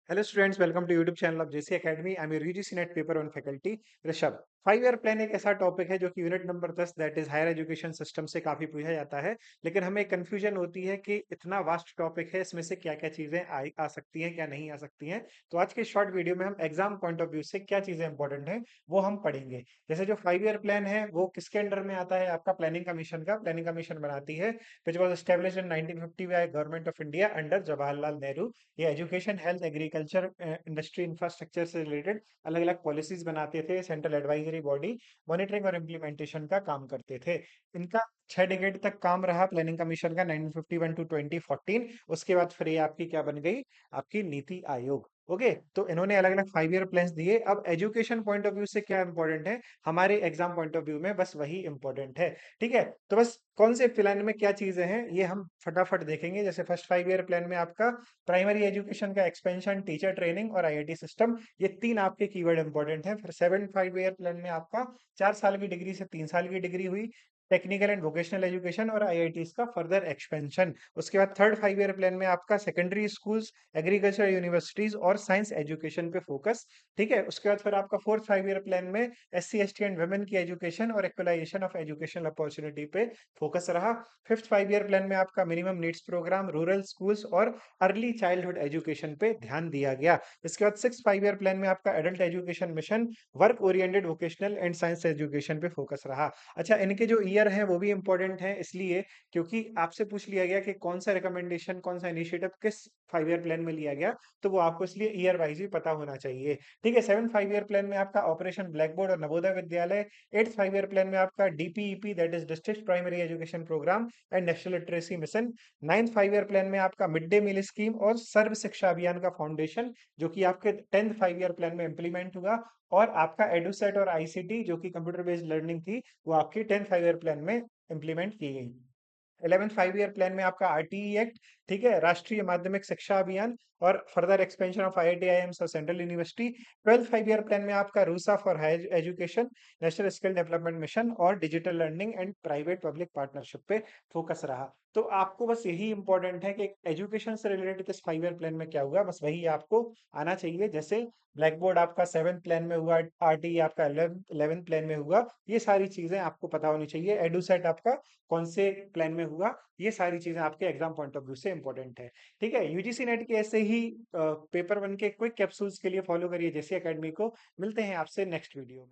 Hello students, welcome to YouTube channel of JC Academy. I'm your UGC Net Paper 1 faculty Rishabh. 5 year plan एक ऐसा topic है जो कि unit number 10 that is higher education system से काफी पूछा जाता है, लेकिन हमें कंफ्यूजन होती है कि इतना वास्ट टॉपिक है, इसमें से क्या क्या चीजें आ सकती हैं, क्या नहीं आ सकती हैं। तो आज के शॉर्ट वीडियो में हम एग्जाम पॉइंट ऑफ व्यू से क्या चीजें इंपॉर्टेंट हैं वो हम पढ़ेंगे। जैसे जो 5 ईयर प्लान है वो किसके अंडर में आता है, आपका प्लानिंग कमीशन का। प्लानिंग कमीशन बनाती है which was established in 1950 by government of India under Jawaharlal Nehru. ये education, health, agriculture, industry, infrastructure से रिलेटेड अलग अलग पॉलिसीज बनाते थे। सेंट्रल एडवाइजरी बॉडी मॉनिटरिंग और इम्प्लीमेंटेशन का काम करते थे। इनका 6 डिकेड तक काम रहा प्लानिंग कमीशन का, 1951 टू 2014। उसके बाद फिर ये आपकी क्या बन गई, आपकी नीति आयोग। ओके, तो इन्होंने अलग अलग 5 ईयर प्लान दिए। अब एजुकेशन पॉइंट ऑफ व्यू से क्या इंपॉर्टेंट है, हमारे एग्जाम पॉइंट ऑफ व्यू में बस वही इंपॉर्टेंट है। ठीक है, तो बस कौन से प्लान में क्या चीजें हैं ये हम फटाफट देखेंगे। जैसे फर्स्ट 5 ईयर प्लान में आपका प्राइमरी एजुकेशन का एक्सपेंशन, टीचर ट्रेनिंग और आईआईटी सिस्टम, ये तीन आपके कीवर्ड इंपॉर्टेंट हैं। फिर 7 5 ईयर प्लान में आपका 4 साल की डिग्री से 3 साल की डिग्री हुई, टेक्निकल एंड वोकेशनल एजुकेशन और आईआईटीज का फर्दर एक्सपेंशन। उसके बाद थर्ड 5 ईयर प्लान में आपका सेकेंडरी स्कूल्स, एग्रीकल्चर यूनिवर्सिटीज और साइंस एजुकेशन पे फोकस। ठीक है, उसके बाद फिर आपका फोर्थ 5 ईयर प्लान में एससी एसटी एंड वुमेन की एजुकेशन और इक्वलाइजेशन ऑफ एजुकेशनल अपॉर्चुनिटी पे फोकस रहा। फिफ्थ 5 ईयर प्लान में आपका minimum needs programme, rural schools और अर्ली चाइल्डहुड एजुकेशन पे ध्यान दिया गया। इसके बाद सिक्स 5 ईयर प्लान में आपका adult education mission, work oriented vocational and science education पे फोकस रहा। अच्छा, इनके जो ईयर हैं वो भी इंपॉर्टेंट हैं, इसलिए क्योंकि आपसे पूछ लिया गया कि कौन सा रिकमेंडेशन, कौन सा इनिशिएटिव किस 5 ईयर प्लान में लिया गया, तो वो आपको इसलिए ईयर वाइज भी पता होना चाहिए। ठीक है, सेवन 5 ईयर प्लान में आपका ऑपरेशन ब्लैक बोर्ड और Navodaya Vidyalaya. Eighth 5 year plan में आपका DPEP that is district primary education programme and national literacy mission. Ninth 5 year plan में आपका मिड डे मील स्कीम और सर्व शिक्षा अभियान का फाउंडेशन, जो कि आपके 10th 5 ईयर प्लान में इंप्लीमेंट हुआ। और आपका एडुसेट और आईसीटी जो कि कंप्यूटर बेस्ड लर्निंग थी, वो आपकी 10th 5 ईयर प्लान में इंप्लीमेंट की गई। 11th 5 ईयर प्लान में आपका आरटीई एक्ट, ठीक है, राष्ट्रीय माध्यमिक शिक्षा अभियान और further expansion of IIT AIIMS और central university. 12th 5 year plan में आपका RUSA for higher education, national skill development mission और digital learning and private public partnership पे फोकस रहा। तो आपको बस यही इंपॉर्टेंट है कि एजुकेशन से रिलेटेड इस 5 ईयर प्लान में क्या हुआ, बस वही आपको आना चाहिए। जैसे ब्लैक बोर्ड आपका 7th प्लान में हुआ, आरटीई आपका 11th प्लान में हुआ, ये सारी चीजें आपको पता होनी चाहिए। एडुसेट आपका कौन से प्लान में हुआ, ये सारी चीजें आपके एग्जाम पॉइंट ऑफ व्यू से इंपॉर्टेंट है। ठीक है, यूजीसी नेट के ऐसे ही पेपर वन के क्विक कैप्सूल्स के लिए फॉलो करिए जेसी एकेडमी को। मिलते हैं आपसे नेक्स्ट वीडियो में।